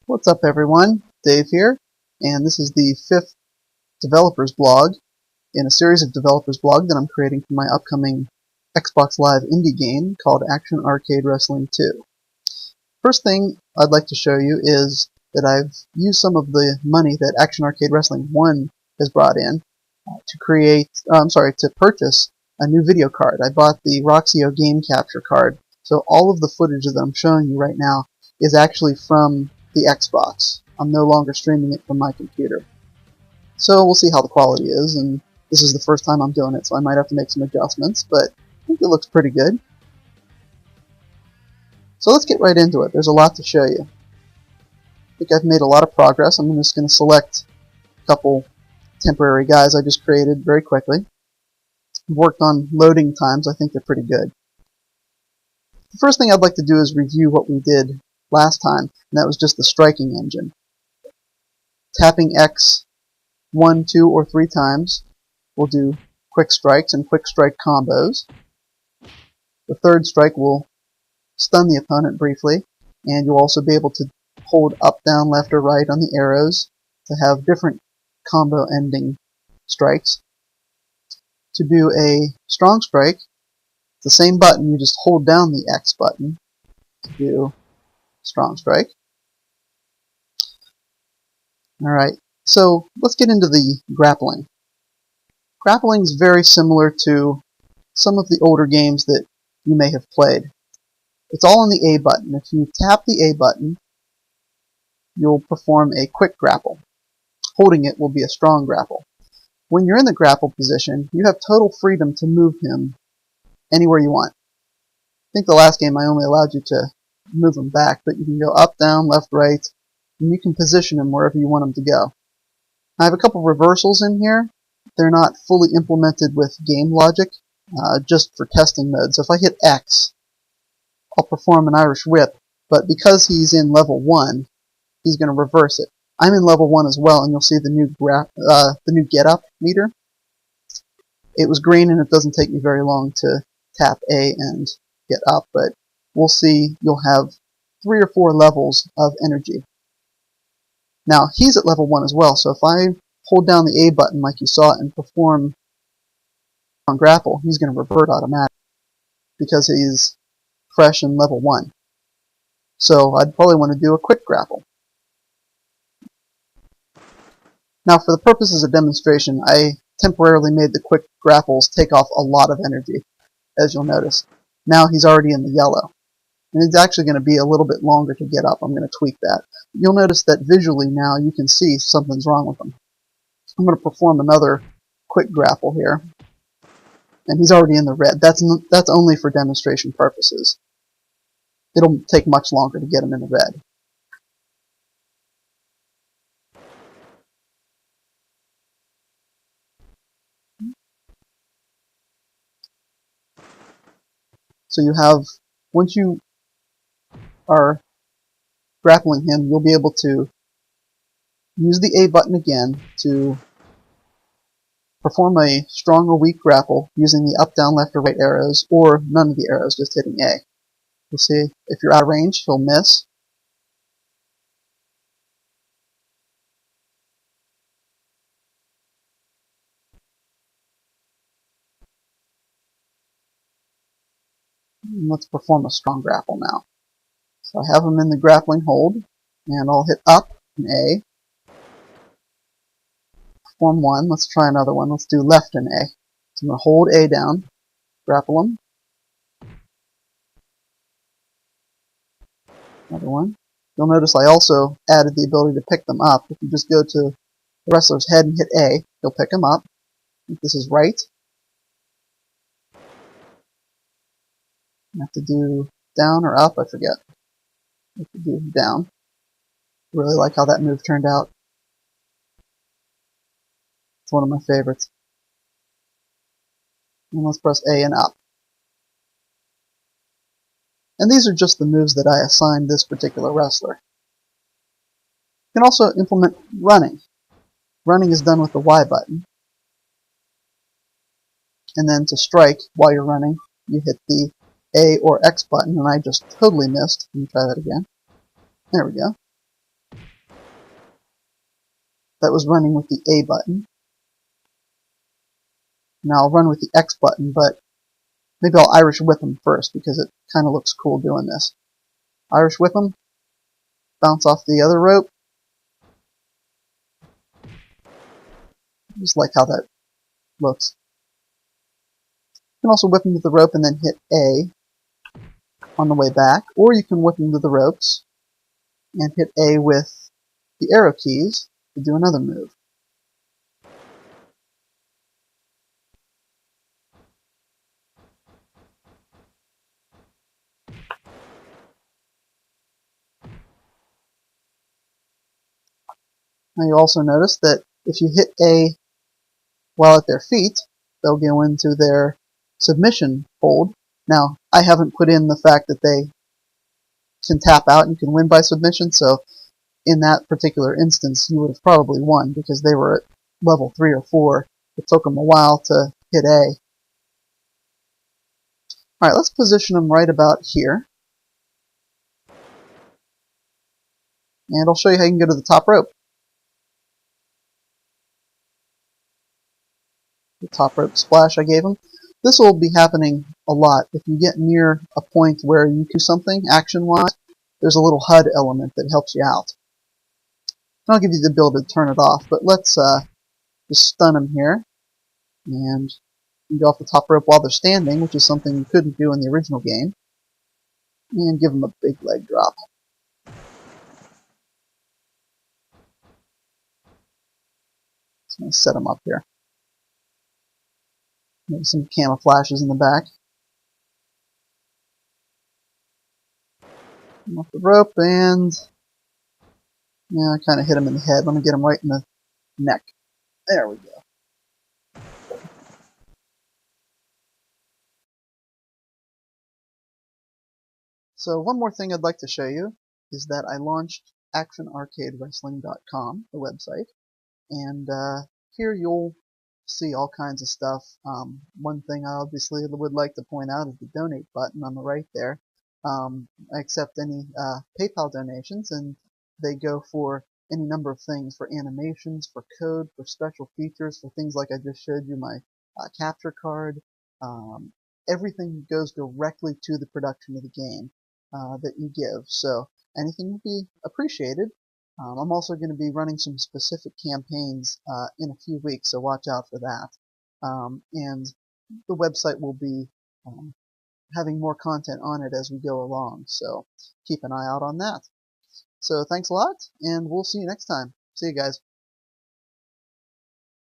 What's up everyone, Dave here, and this is the 5th developers blog in a series of developers blog that I'm creating for my upcoming Xbox Live indie game called Action Arcade Wrestling 2. First thing I'd like to show you is that I've used some of the money that Action Arcade Wrestling 1 has brought in to purchase a new video card. I bought the Roxio Game Capture card, so all of the footage that I'm showing you right now is actually from the Xbox. I'm no longer streaming it from my computer. So we'll see how the quality is, and this is the first time I'm doing it, so I might have to make some adjustments, but I think it looks pretty good. So let's get right into it. There's a lot to show you. I think I've made a lot of progress. I'm just going to select a couple temporary guys I just created very quickly. I've worked on loading times. I think they're pretty good. The first thing I'd like to do is review what we did last time, and that was just the striking engine. Tapping X 1, 2, or 3 times will do quick strikes and quick strike combos. The third strike will stun the opponent briefly, and you'll also be able to hold up, down, left, or right on the arrows to have different combo ending strikes. To do a strong strike, the same button, you just hold down the X button to do strong strike. Alright, so let's get into the grappling. Grappling is very similar to some of the older games that you may have played. It's all on the A button. If you tap the A button, you'll perform a quick grapple. Holding it will be a strong grapple. When you're in the grapple position, you have total freedom to move him anywhere you want. I think the last game I only allowed you to move him back, but you can go up, down, left, right, and you can position him wherever you want him to go. I have a couple reversals in here. They're not fully implemented with game logic, just for testing mode. So if I hit X, I'll perform an Irish whip, but because he's in level 1, he's going to reverse it. I'm in level 1 as well, and you'll see the new get up meter. It was green, and it doesn't take me very long to tap A and get up, but we'll see you'll have 3 or 4 levels of energy. Now, he's at level 1 as well, so if I hold down the A button like you saw and perform on grapple, he's going to revert automatically because he's fresh in level 1. So I'd probably want to do a quick grapple. Now, for the purposes of demonstration, I temporarily made the quick grapples take off a lot of energy, as you'll notice. Now he's already in the yellow. And it's actually going to be a little bit longer to get up. I'm going to tweak that. You'll notice that visually now you can see something's wrong with him. I'm going to perform another quick grapple here. And he's already in the red. That's only for demonstration purposes. It'll take much longer to get him in the red. So you have, once you are grappling him, you'll be able to use the A button again to perform a strong or weak grapple using the up, down, left, or right arrows, or none of the arrows, just hitting A. You'll see if you're out of range, he'll miss. And let's perform a strong grapple now. So I have him in the grappling hold, and I'll hit up and A. Perform one. Let's try another one. Let's do left and A. So I'm going to hold A down, grapple him. Another one. You'll notice I also added the ability to pick them up. If you just go to the wrestler's head and hit A, you'll pick him up. If this is right. I have to do down or up, I forget. I have to do down. I really like how that move turned out. It's one of my favorites. And let's press A and up. And these are just the moves that I assigned this particular wrestler. You can also implement running. Running is done with the Y button. And then to strike while you're running, you hit the A or X button, and I just totally missed. Let me try that again. There we go. that was running with the A button. Now I'll run with the X button, but maybe I'll Irish whip him first because it kind of looks cool doing this. Irish whip him, bounce off the other rope. Just like how that looks. You can also whip him to the rope and then hit A on the way back, or you can whip him to the ropes and hit A with the arrow keys to do another move. Now you also notice that if you hit A while at their feet, they'll go into their submission hold. Now, I haven't put in the fact that they can tap out and can win by submission, so in that particular instance, you would have probably won because they were at level 3 or 4. It took them a while to hit A. Alright, let's position them right about here. And I'll show you how you can go to the top rope. The top rope splash I gave them. This will be happening a lot. If you get near a point where you do something action-wise, there's a little HUD element that helps you out. And I'll give you the ability to turn it off, but let's just stun them here. And you go off the top rope while they're standing, which is something you couldn't do in the original game. And give them a big leg drop. So I'm going to set them up here. Maybe some camouflages in the back. Come off the rope and yeah, I kind of hit him in the head. Let me get him right in the neck. There we go. So one more thing I'd like to show you is that I launched ActionArcadeWrestling.com, the website, and here you'll see all kinds of stuff. One thing I obviously would like to point out is the donate button on the right there. I accept any PayPal donations, and they go for any number of things, for animations, for code, for special features, for things like I just showed you, my capture card. Everything goes directly to the production of the game that you give. So anything will be appreciated. I'm also going to be running some specific campaigns in a few weeks, so watch out for that. And the website will be having more content on it as we go along, so keep an eye out on that. So thanks a lot, and we'll see you next time. See you guys.